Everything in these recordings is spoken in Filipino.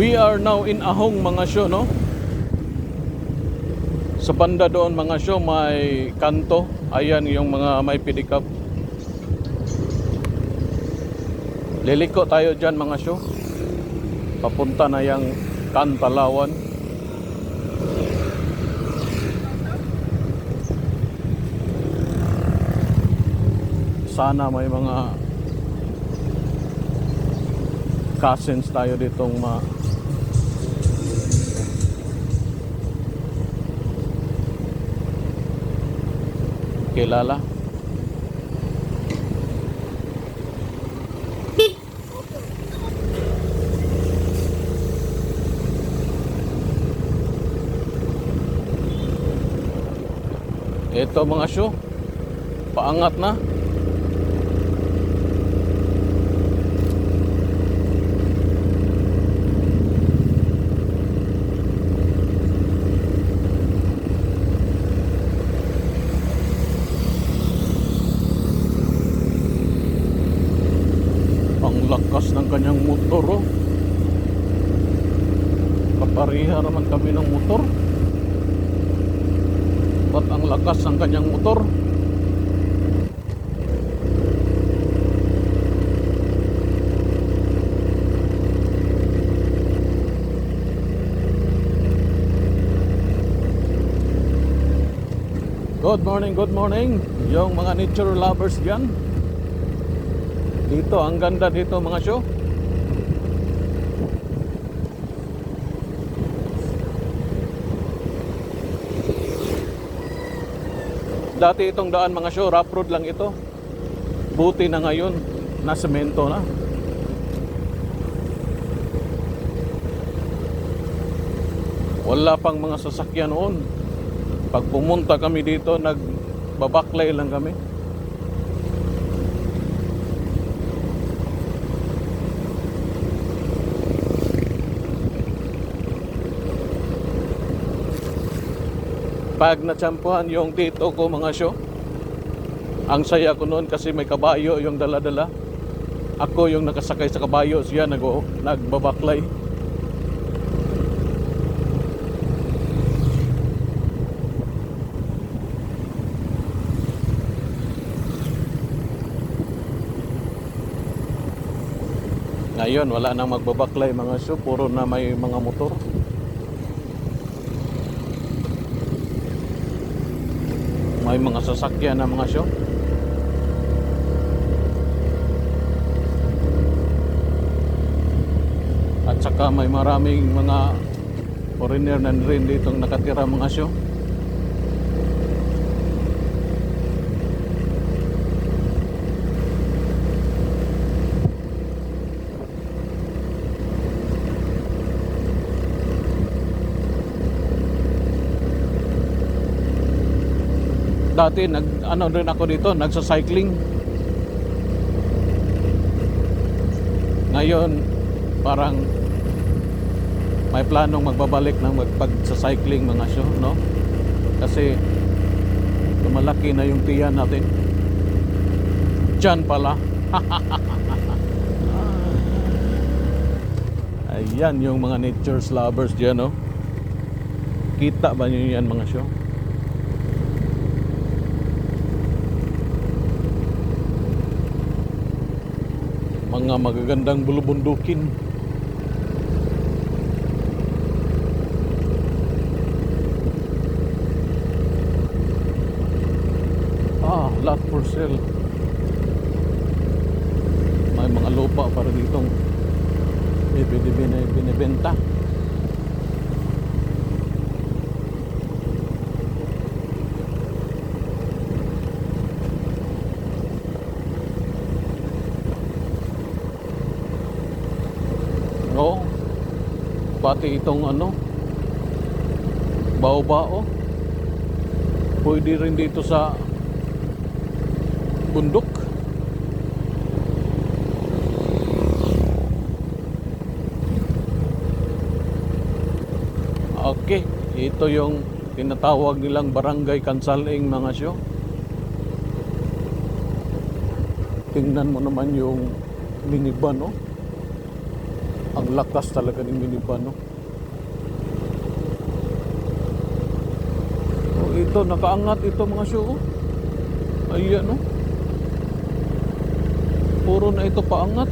We are now in Ahong mga syo, no? Sa banda doon mga syo may kanto. Ayan yung mga may pedicab. Liliko tayo dyan mga syo. Papunta na yung Kantalawan. Sana may mga cousins tayo ditong kilala. Ito mga syo, paangat na. Ang lakas ng kanyang motor, oh. Kapariha naman kami ng motor. At ang lakas ng kanyang motor. Good morning, good morning. Yung mga nature lovers dyan. Dito, ang ganda dito mga syo. Dati itong daan mga syo, rough road lang ito. Buti na ngayon, na semento na. Wala pang mga sasakyan noon. Pag pumunta kami dito, nagbabaklay lang kami. Pag natsampuhan yung tito ko mga syo, ang saya ko noon kasi may kabayo yung dala-dala. Ako yung nakasakay sa kabayo, siya nagbabaklay. Ngayon wala nang magbabaklay mga syo, puro na may mga motor. May mga sasakyan na mga syo. At saka may maraming mga foreigner na rin ditong nakatira mga syo. Dati ano rin ako dito, nagsa-cycling. Ngayon parang may planong magbabalik ng magpag-cycling mga syo, no? Kasi lumalaki na yung tiyan natin. Diyan pala. Ayan yung mga nature's lovers diyan, no? Kita ba niyo yan mga syo? Mga magagandang bulubundukin. Lot for sale. May mga lupa para ditong binibenta. No, pati itong bao-bao pwede rin dito sa bundok. Okay, ito yung tinatawag nilang Barangay Kansaling mga syo. Tingnan mo naman yung minivan, no? Ang lakas talaga ng minivan, no? Oh, ito, nakaangat ito mga show. Oh. Ayan, no? Puro na ito paangat.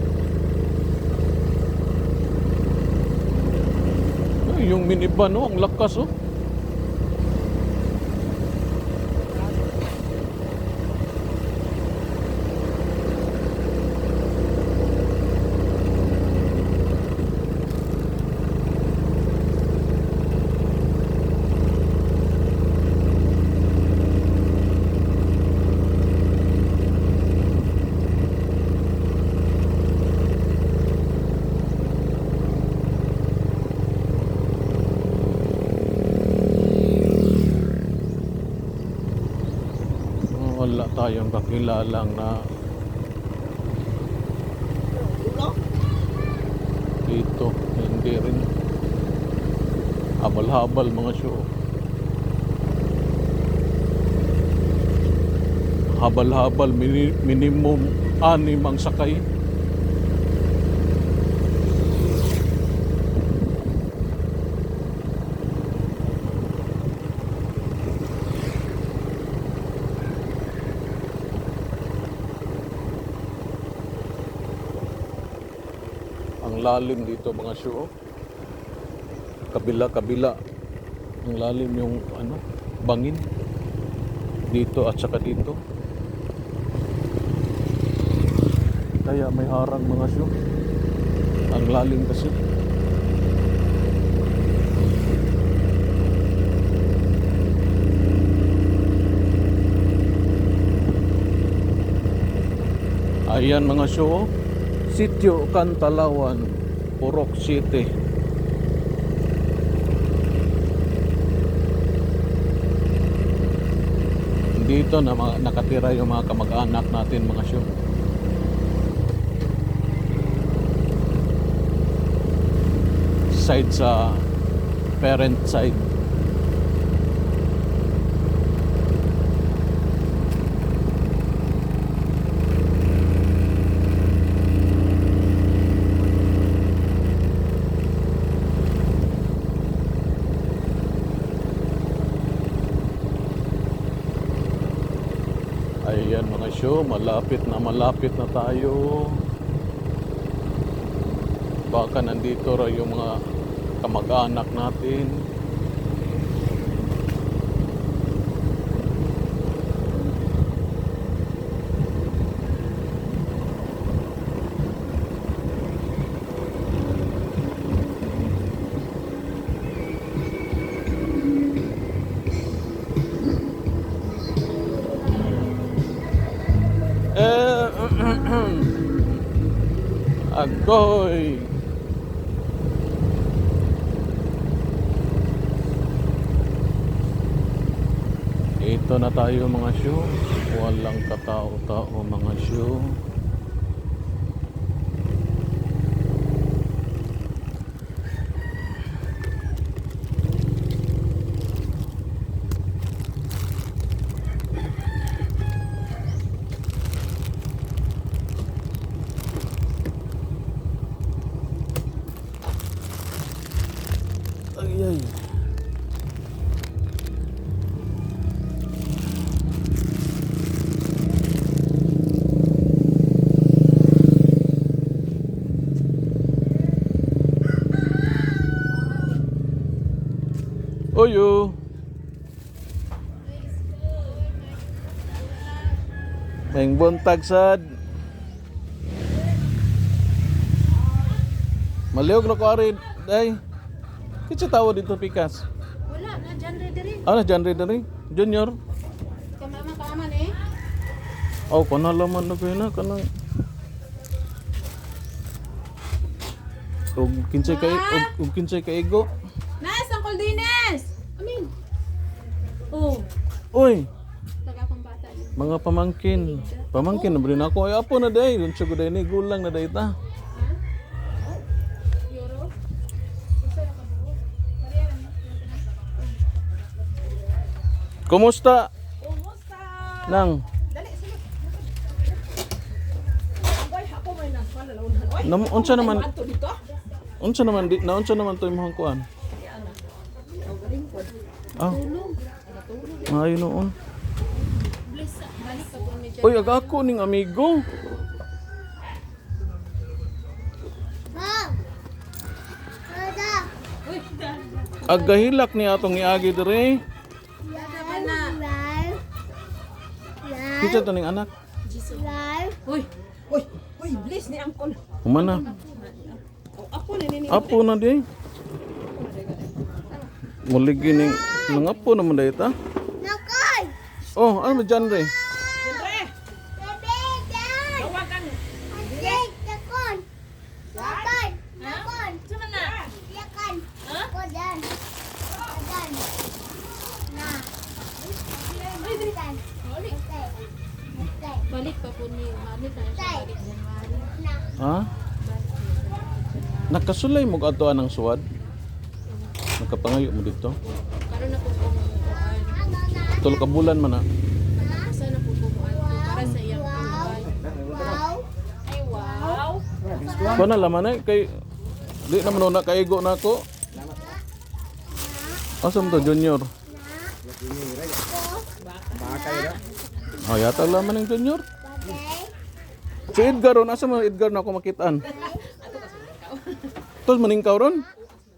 Ay, yung minivan, no? Ang lakas, oh. Wala tayong kakilalang na dito, hindi rin. Habal-habal mga show. Habal-habal, minimum 6 ang sakay. Ang lalim dito mga show. Kabila-kabila. Ang lalim yung bangin. Dito at saka dito. Kaya may harang mga show. Ang lalim kasi. Ayan mga show. Sitio Cantalawan, Purok City. Dito na nakatira yung mga kamag-anak natin mga show. Side sa parent side. Ayan mga show, malapit na tayo. Baka nandito ra yung mga kamag-anak natin. Agoy. Ito na tayo mga show. Walang katao-tao mga show. Ay. Oyo. May buntag sad. Maliog na ko ari day. Kitsa tawo dito pikas. Wala na dyan rin. Na dyan rin. Junior. Kamama kaaman eh. Oh, kana laman na ko na kanang. Og kinsay kay ego. Nice, Uncle Dines! Amin. Oh, Uy, taga akong bata niya. mga pamangkin. Pamangkin na rin ako. Ay, apo na day. Yung sugo day ni gulang na day ta. Euro? Isa na kabuo. Mariana na. Kumusta? Kumusta? Nang, Dali, sige. Ay, ako may nagpalalaw na. unsa naman? Ato dito? Unsa naman di naunsa naman to imong kuan? Ah. Ay noon. Bless, balik ka po ni Jen. Oy, aga ako ning amigo. Uy, Agahilak ni atong iagi dire. dada ba na? Kinsa to ning anak? Uy, uy, bless ni Angkol. Humana. Oh, ako na nini. Apo na di. Muligi ning nangapo naman dahi ta. Oh, ano dyan re? Siyempre, tawagan. Sama na. Balik pa po ni Manit na siya balik January. Ha? Nakasulay mo ato anang suwad? Nakapangayo mo dito? Karon na po kumukuan. Tulo ka bulan man na. Nagpasa na po kumukuan po para sa iyang buhay. Ay, wow. Kuha na laman eh, kay di naman na kaigo na ako. Asam to junior? Oh, yata laman ng junior. Si Edgar ron, asa mo Edgar na ako makitaan? Tol maningkaw ron?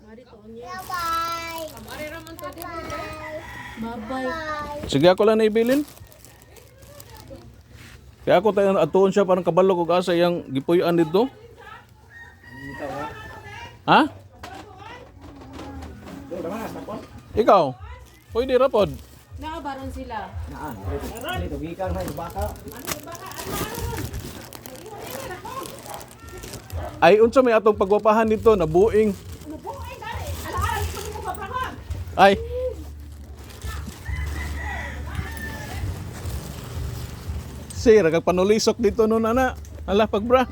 Mari to niya. Mari raman to din. Bye-bye. Sige ako lang naibilin. Kaya ako tayo atuon siya parang kabalo kog asa yang gipuy-an dito. Ha? Ikaw? Pwede rapod. Nakabaron sila. Ay unsa may atong pagwapahan dito na buing. Ay. Sir, kag panulisok dito no nana. Ala pagbra.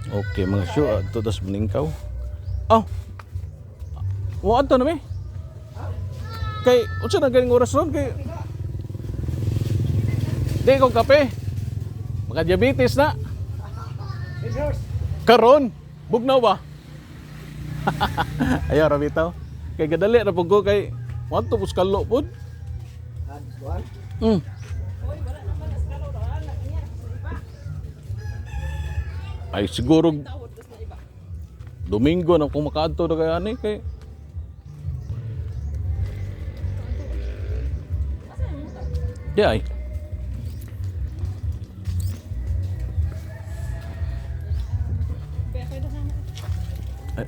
Okay, mga show, ito tas meningkaw. Oh. Wa ato na mi. Kay unsa na ganing oras ron kay di ko kape. Maka diabetes na. Karon, bugnaw ba? Ayaw ra bitaw. Kay gadali ra pug ko kay wa to puskalo pud. Mm. Ay siguro Domingo na kung makaadto na kay ani kay Di ay.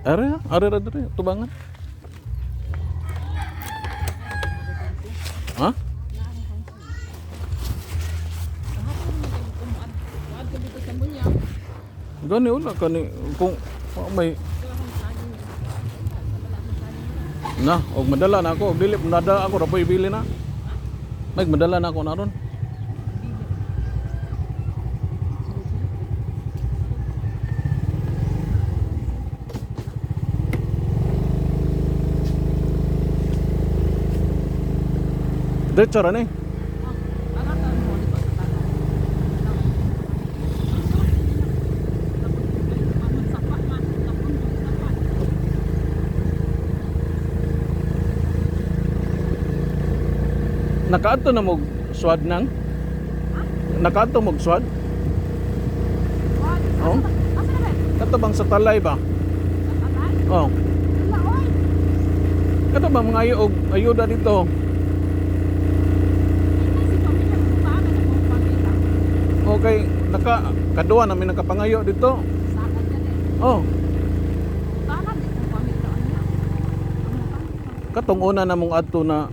Are dire tubangan. Ha? Gani wala kani kung may na og madala na ako og dili nada ako ra po'y bili na. May madala na ako na ron. Diretso ra ni. Nakaadto na mo swad nang? Nakaadto mo swad? Oh? Kato bang sa talay ba? Oh. Kato bang mga ayuda dito? Okay, kaduwa namin nakapangayo dito. Oh. Katong una namong adto na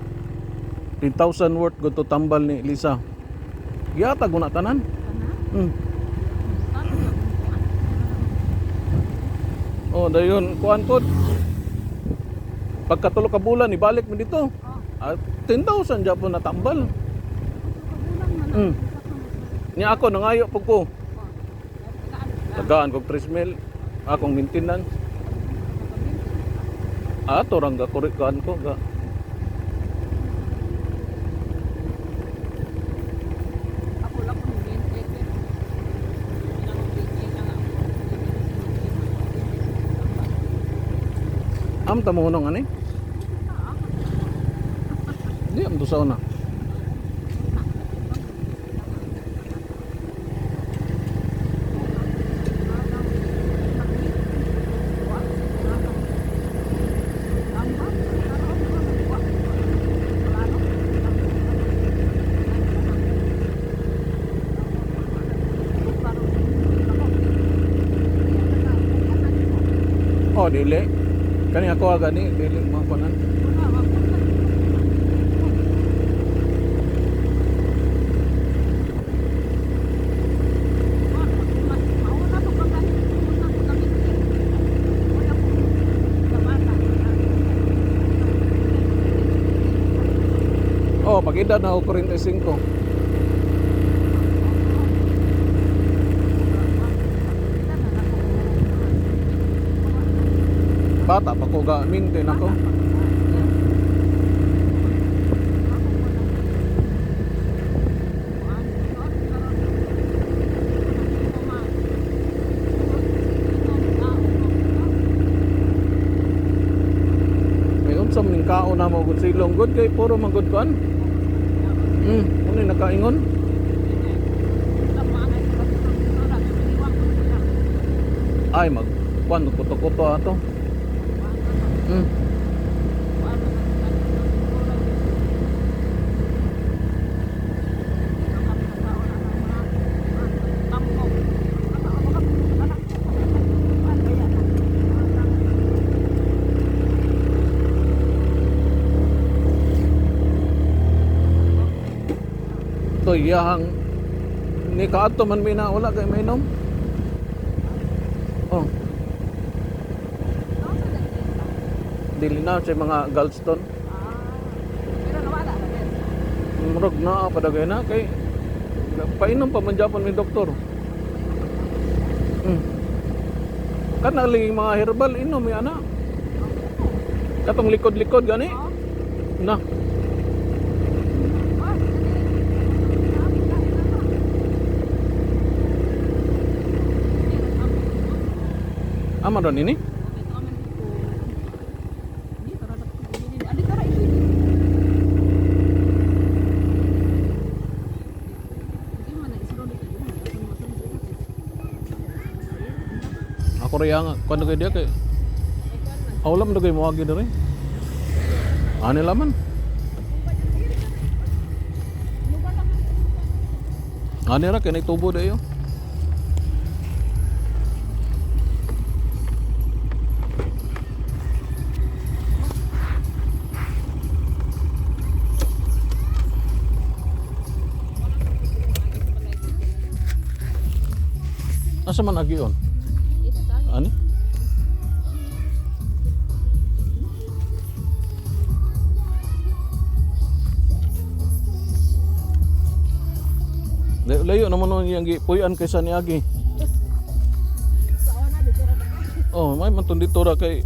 10,000 worth go to tambal ni Lisa. Yata guna tanan. Oh, dayon kuan pod. Pagkatulo ka bulan ibalik mo dito. 10,000 Japon na tambal. Niya ako nangayo po ko. Tagaan kog 3 mil. Akong maintenance. Ato rang gakurikan ko ga. Ako lang kung hindi. Am ta mo nung ani? Di am to sa una. Oh, dili. Kani ako aga ni dili mga kunan. Oh, pag-edad na ako 45. Bata pa ko ga maintain ako. May unsa man ning kaon na mo gud silong good kay puro magud kan. Ano nakaingon? Ay mag kuan kuto-kuto ato. To iyahang ni kaadto man may na wala kay mainom. Oh, dili na sa mga gallstone. Pero nawala na din. Murag na padagay na kay painom pa man Japon may doktor. Kana ling mga herbal inom mi ana. Katong likod-likod gani. Na. Ama ron ini? Ako rin nga, kuan kay dia kay aulam dagay mo agi dere. Ani laman. Ani ra kay tubo dayo. Asa man agi on? Ani? Layo naman nun yung puyan kaysa ni Agi. Oh, may mantun dito ra kay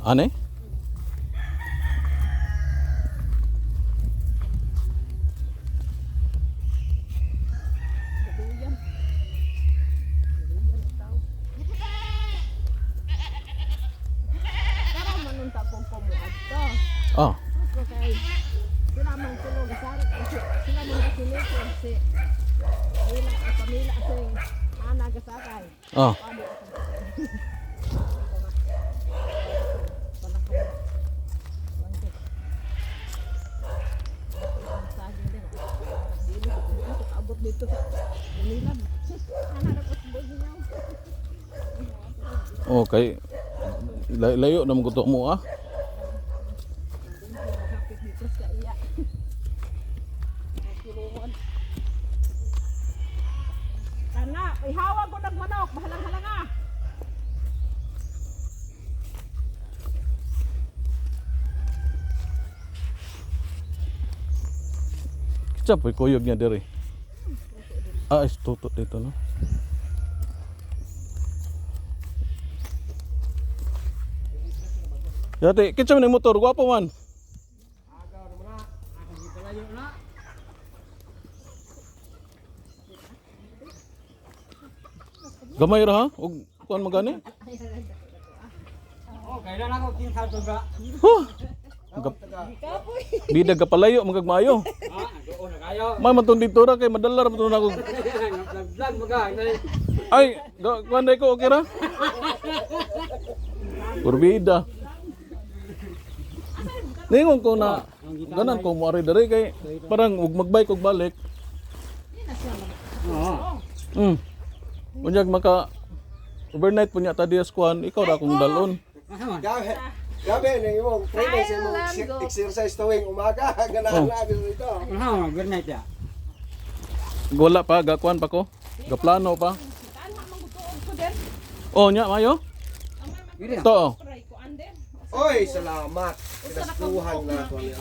ane? Oh. Oh. Okay. Layo na mo mo ah. Kana, ihawag ko ng manok, bahalang-halanga. Kitsa po kuyog niya diri. Ah, is tutot dito no. Yate, kitsa man yung motor, gwapo man. Gamay ra ha? Og kuan magani? Oh, kailan ako kinsa to ba? Huh. Bidag ka palayo magagmayo. Ah, doon na kayo. May matun dito ra kay madalar matun ako. Nag-vlog maga. Ay, kuan day ko okay ra? Purbida. Ningon ko na ganan ko mo ari diri kay parang ug magbike ug balik. Oo. Unyag maka overnight punya ta dias kuan ikaw ra akong dalon. Gabi na yung training sa mong exercise tuwing umaga. Ganahan na dito. Ano, overnight ya. Wala pa gakuan pa ko. Gaplano pa. Oh nya mayo. Giri. To. Oy, salamat. Pinastuhan na ako niya.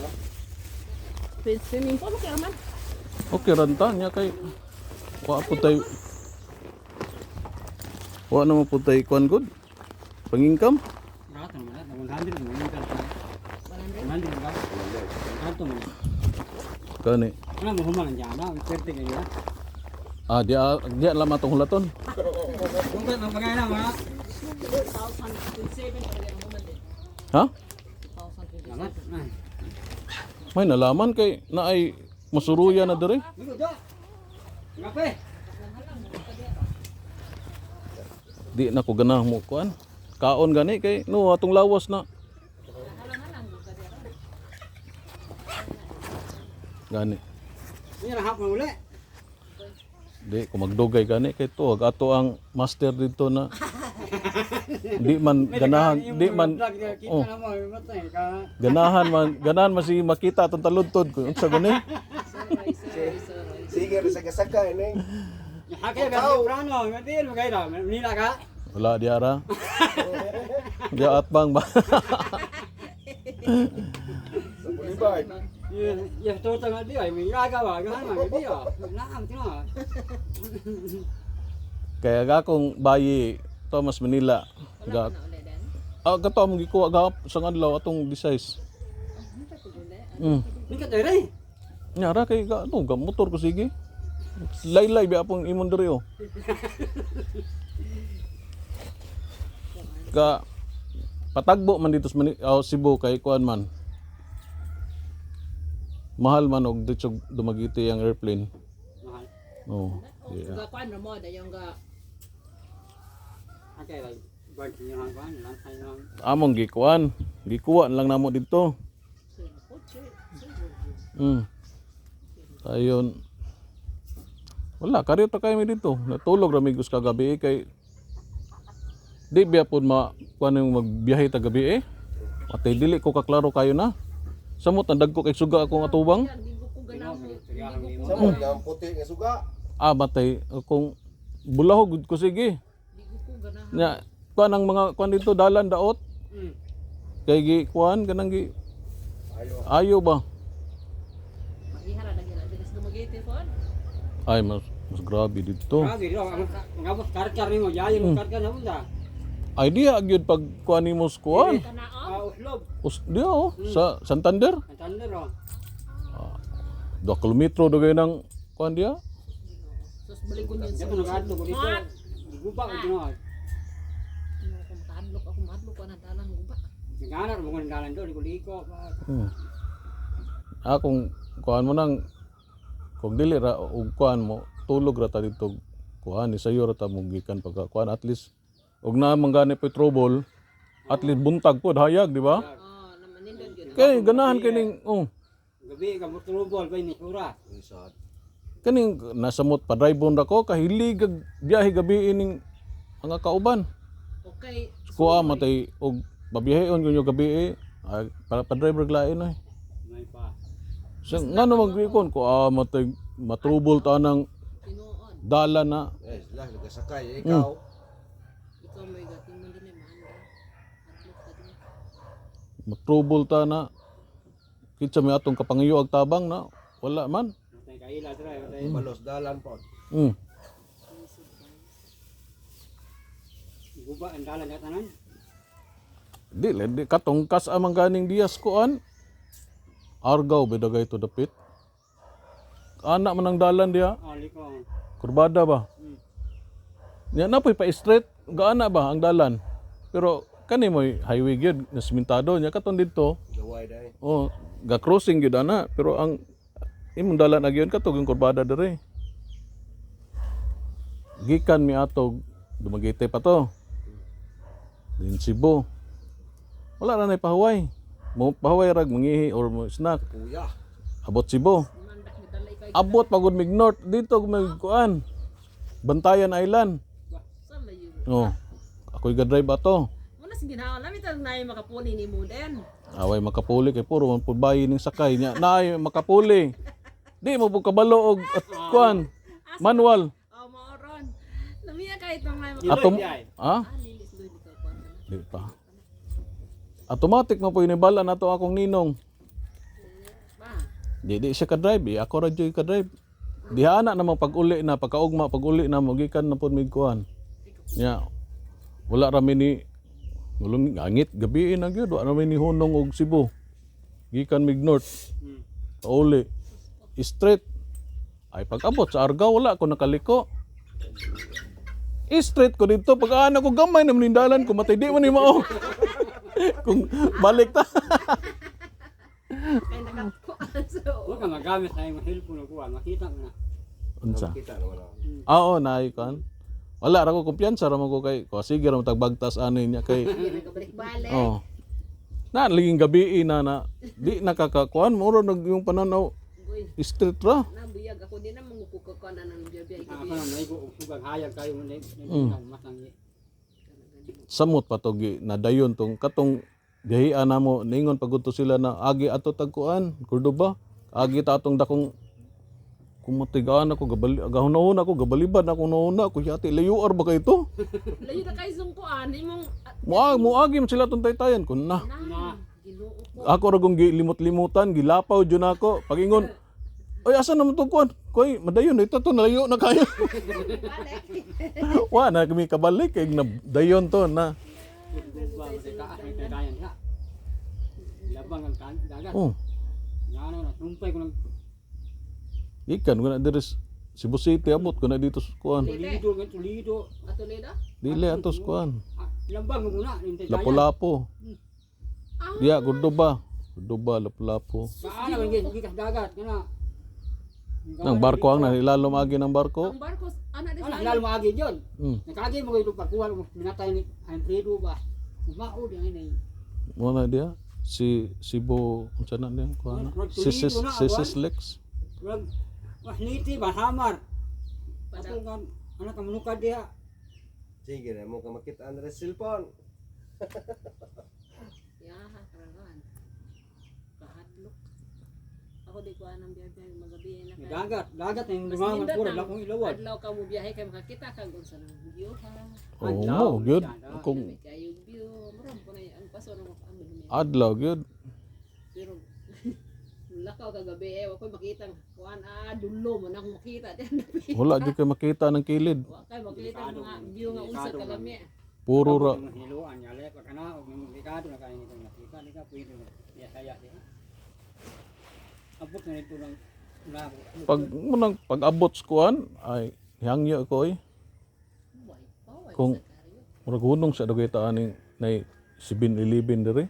Swimming pool, okay man. Okay ranta nya kay wa po tay. Wa na mo po tay kuan good. Pangingkam. Rato mo na, 100 mo yung kalta. 100 ka. Rato mo. Kani. Ano mo human ang jana, pwerte kayo. Ah dia lama tong hulaton. Kung ba ang pagay na mga 2027 pa rin ang moment din. Ha? 2027. lamat. May nalaman kay na ay masuruya na diri. Dito jo. Ngape. Di na ko ganah mo kuan. Kaon gani kay no atong lawas na. Gani. Ini rahap mo uli. Di ko magdugay gani kay to ato ang master dito na. Di man ganahan, di man Kita oh, na mo, matay ka. ganahan man si makita atong taludtod ko. Unsa gani? Sige, sa gasaka ini. Hakay ka prano, ngatil mo kayo na. Nila ka. Wala di ara. Di atbang ba? Sa Boulevard. Ya toto nga di ay may gagawa, gahan man di ah. Naam tino. Kaya ga kong bayi Thomas Manila. Ga gato mo gikuha ga sa adlaw atong D6. Ni ka dere. Nyara kay ga ano ga motor ko sige. Laylay bi apong imon diri oh. Ga patagbo man dito sa Cebu kay kuan man. Mahal man og dito dumagiti ang airplane. Mahal. Oh. Yeah. Kuan ra mo da yung ga Hakay lang. Bag niyo ang kuan, lansay lang. Among gikuan. Gikuha lang namo dito. Ayon. Wala, karyo ta kayo mi dito. Natulog ra mi gus kagabi kay di biya pod kuan yung magbiyahe ta gabi eh. Atay dili ko kaklaro kayo na. Samot ang dagko kay suga akong atubang. Sa mga ang puti nga suga. Ah, batay kung bulahog ko sige. Nya kuan ang mga kuan dito dalan daot. Kay gi kuan kanang gi ayo ba? ihara na gina dinis dumagiti phone. Ay mas grabe dito. Grabe ro, ngabot karkar nimo, yayin mo karkar na bunda. Idea gyud pag kuan nimo sa kuan. Kanao. Uslob. Dia oh, sa Santander. Ang tanda ro. 2 kilometro dugay nang kuan dia. Sus baligon yun Diyan sa. ko nagadto ko dito. Guba ko ginawa. Madlok ako madlok ana dalan guba. Ngana mo ngon dalan do, liko. Akong kuan mo nang kung dili ra og kuan mo tulog ra ta dito kuan ni sayo ra ta mo gikan pagka kuan at least og na manggani pa trouble at least buntag pod hayag di ba? Namanindot yun. Kay ganahan kining Gabi ka mo tulubol pa ni ura. kaning nasamot pa drive on ra ko kahilig biyahe gabi ining mga kauban. Okay. Kuha matay og babiyaheon ko yung gabi eh. Ay, para pa-driver lain eh. May pa. So, nga naman gikon ko, matrubol ta ng Tinuod. dala na. Eh, sila nagasakay. Ikaw, Ikaw may gating mo din man. Atlok ka din. Matrubol ta na. Kitsa may atong kapangiyo ag tabang na. Wala man. Tay kaila dra, tay. balos dalan po. Guba ang dalan ya tanan. Di katongkas amang ganing Dias kuan. Argaw bidagay to dapit. Anak man ang dalan diha. Ali ko. Kurbada ba? Nya na pa straight gaana ba ang dalan. Pero kani mo highway gyud na simentado nya katon didto. Gaway dai. Oh, ga crossing gyud ana pero ang imong dalan agyon katog yung kurbada dere. Gikan mi atog Dumaguete pa to. Din Cebu. Wala ra nay pahuway. Mo pahuway rag mangihi or mo snack. Kuya. Abot Cebu. Mandak ni dalay kay Abot pagod mig north dito mig kuan. Bantayan Island. saan layo. Oh. Ako'y ga-drive ato. Muna sige na namin tag naay makapuli ni mo den. Away makapuli kay puro man pud bayi ning sakay niya. Naay makapuli. Di mo pud kabalo og kuan. Manual. Oh, maoron. Namiya kahit nang naay Atom. Iloy, Ha? lilis doy dito ko. Di pa. Automatic mo po inibala na to akong ninong. Ba. Di siya ka-drive. Ako ra joy ka-drive. Dihana namang pag-uli na, pagkaugma, pag-uli na, magikan na po may kuhan. Nya, wala rami ni, gulong angit, gabi na gyud wala rami ni Hunong og Cebu. Gikan mig north. Pauli. Straight. Ay pag-abot sa Argao, wala ko nakaliko. Straight ko dito, pag-aana ko gamay na manindalan ko, matay di man ni mao. Kung balik ta. Kay nakakuan so. Huwag ka magamit na yung cellphone ko, makita mo na. Unsa? Kita naman ako. Oo, naay kan. Wala ra ko kumpiyansa ra man ko kay ko sige ra mo tagbagtas ani niya kay. Balik-balik. Oh. Na liging gabi na di nakakakuan mo ro nag yung pananaw Uy, street ra. nabuyag ako din na mangukukuan na ng biyabiya Ako gabi. na may ko sugang hayag kayo mo na matangi. Samot patogi na dayon tong katong gahian namo ningon pagudto sila na agi ato tagkuan Cordoba. Agi ta atong dakong kumatigaan ako gahunahon ako gabalibad ako nauna ko yati layuar ba kay ito? Layo na kay sungkuan imong Muagi mo sila tong taytayan kun na. na Ginoo ko. Ako ra gong gilimot-limutan, gilapaw jud ako. Pagingon, oy asa naman to kuan? Koy, madayon ito to nalayo na kayo. Wa na kami kabalik kay dayon to na. Ba sa taas may kadayan ka. Labang ang dagat. Oh, Ngano na sumpay ko nang ikan ko na diri sa Cebu City abot ko na dito sa kuan. tulido. Atuloy na? Dili atos kuan. Lambang mo na yung Lapu-lapu. Diya Cordoba. Cordoba lapu-lapu. Paano man gid ka dagat kana. Nang barko ang nilalom agi ng barko. Ang barko ana di Ana sa lalo maagi yon. Mm. Nakagi mo kayo pagkuha mo minatay ni Alfredo ba. Mao di ay Mo na dia si Cebu unsa na niya kuan. Si Lex. Wag niti ba hamar. Ako kan anak kamunukad diha. Sige na mo ka makita ang cellphone. yaha karangan. Kahadlok. Ako di ko anang biyabiya magabi na kay. Dagat na yung lumangan pura lakong ilawad. Adlaw ka mo biyahe kay makakita kag unsa nang view ha. Oh, mo gyud. Kung May kayo view, maram po na ang paso ng amin. adlaw gyud. Pero lakaw kagabi wa koy makita kuan dulo man ako makita diyan. Wala di kay makita ng kilid. Wa kay makita ang mga view nga unsa kalami. Puro ra. Hiluan yale pa kana og yung likado na kayo nito nakita ni ka pwede mo. Ya saya di. Abot na ito ng labo. Pag munang pag-abot sa kuan ay hangyo ko eh. Way pa Kung murag hunong sa dagay ta ani nay 7-Eleven diri.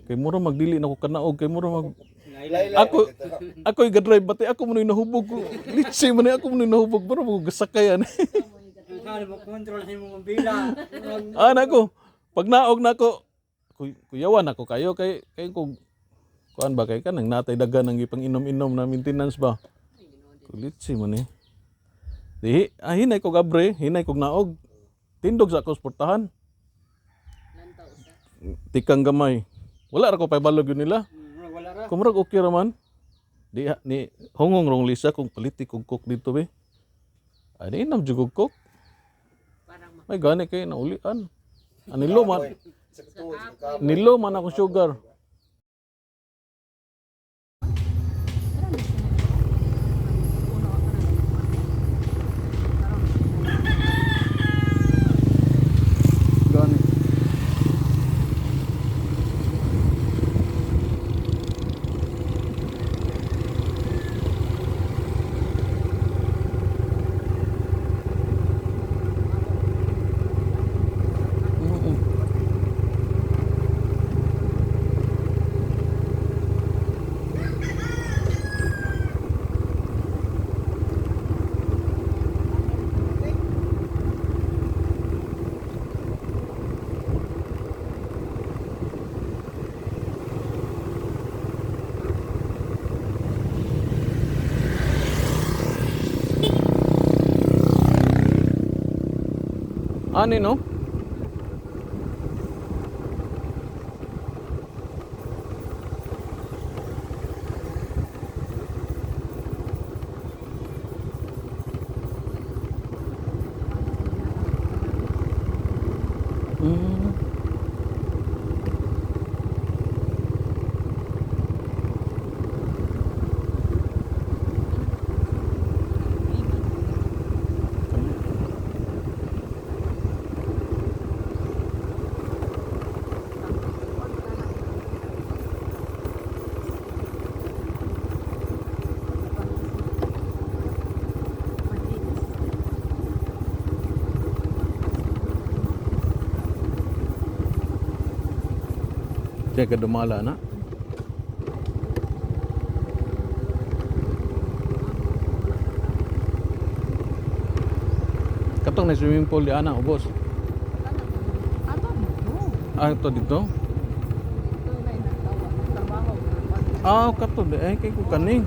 Kay mura magdili na ko kanaog kay mura mag ako'y ga-drive bati ako mo nahubog ko. Litsi man ako mo nahubog pero mo gasakayan. Kaya mo control mo bila. Ana ko pag naog na ko kuyawan ako kayo kay ko kuan ba kay kanang natay dagan ang ipang inom-inom na maintenance ba. Litsi man eh. Di hinay ko gabre, hinay ko naog. Tindog sa ako sportahan. lantaw sa. tikang gamay. Wala ra ko pay balog yun nila. Wala ra. Kumurag okay ra man. Di ni hungong rong Lisa kung politik og cook dito be. Ani nam jugog cook. May gani kay naulian. Anilo man. Nilo man ako sugar. Gani. Mm-mm. Ani no? Mm. Diyan ka dumala na. Katong na swimming pool di ana ubos. Ah, ito dito. Ah, kato di ay kay ko kaning.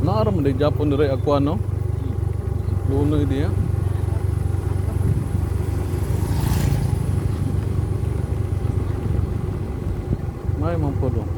Naara mo di Japon dire ako ano. Luno dia. May mampodo.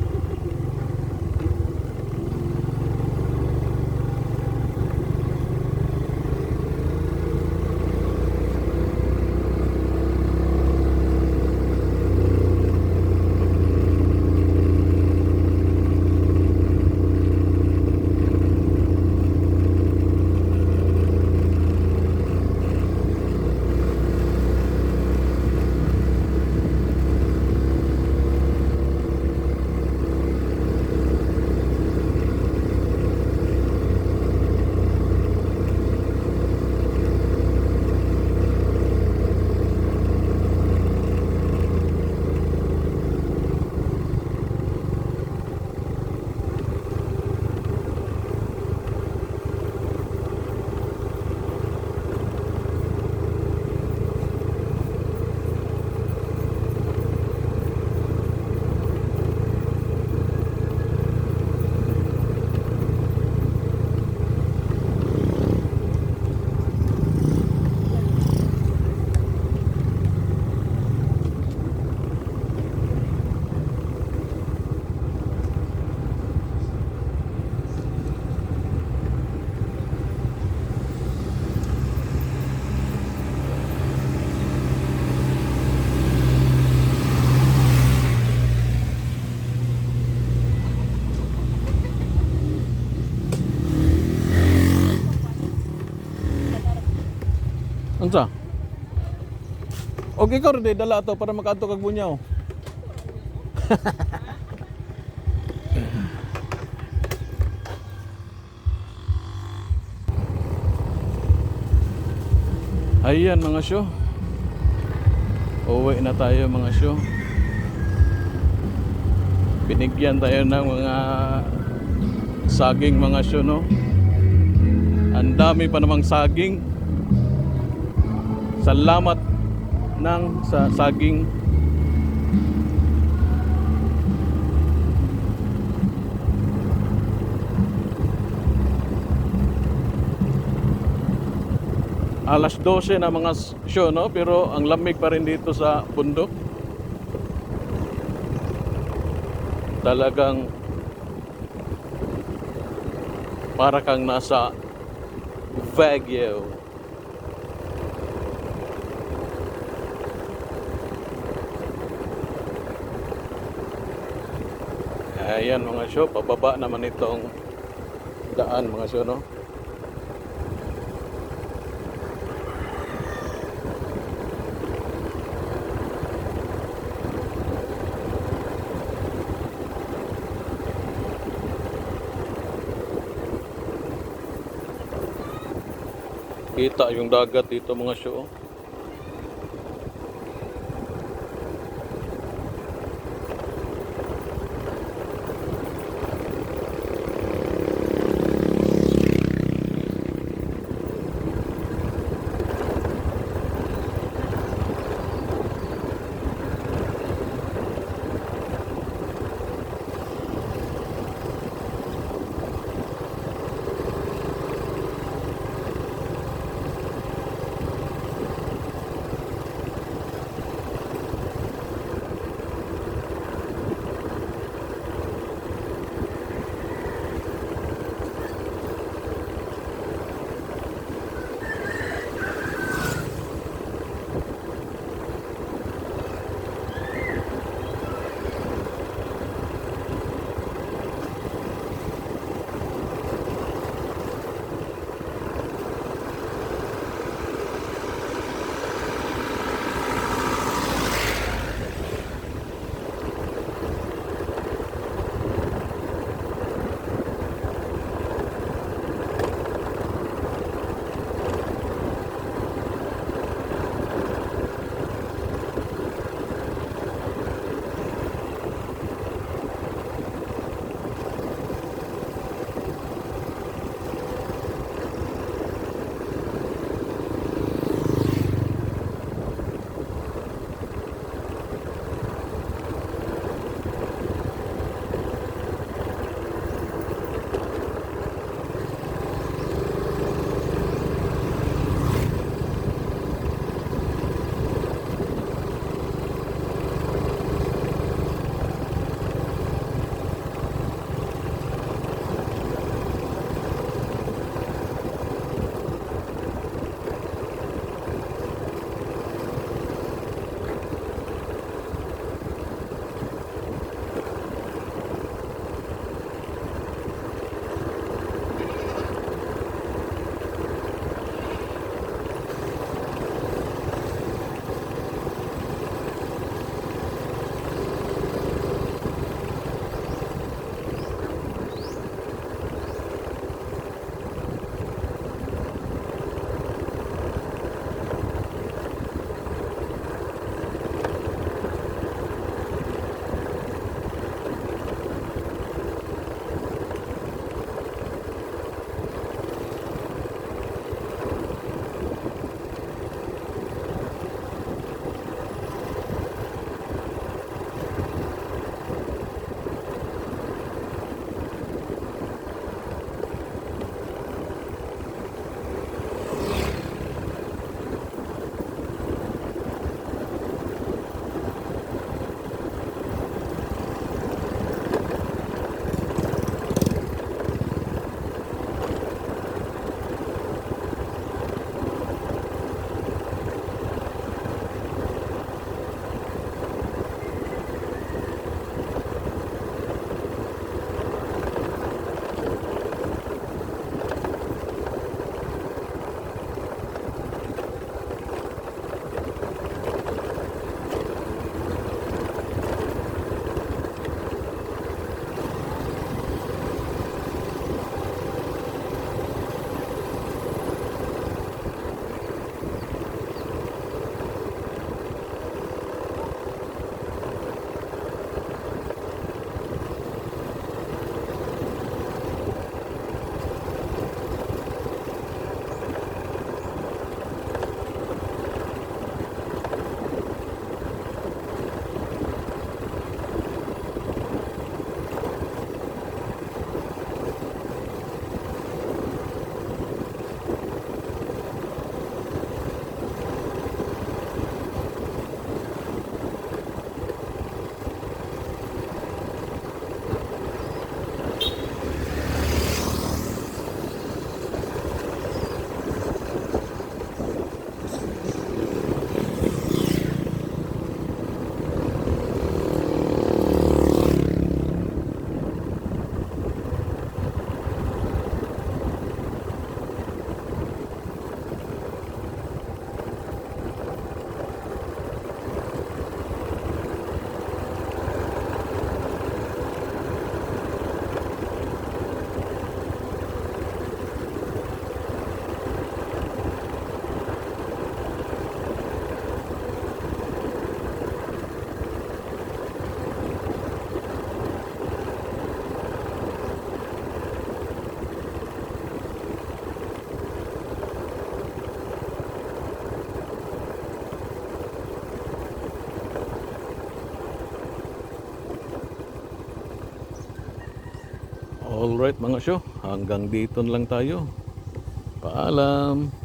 Unsa? Og ikaw rin dala ato para makaadto kag bunyaw. Ayan mga syo. Uwi na tayo mga syo. Binigyan tayo ng mga saging mga syo, no? Ang dami pa namang saging. Salamat sa saging. Alas 12 na mga syo, no? Pero ang lamig pa rin dito sa bundok. Talagang para kang nasa Baguio. Ayan mga syo, pababa naman itong daan mga syo, no? Kita yung dagat dito mga syo. Alright mga syo, hanggang dito na lang tayo. Paalam.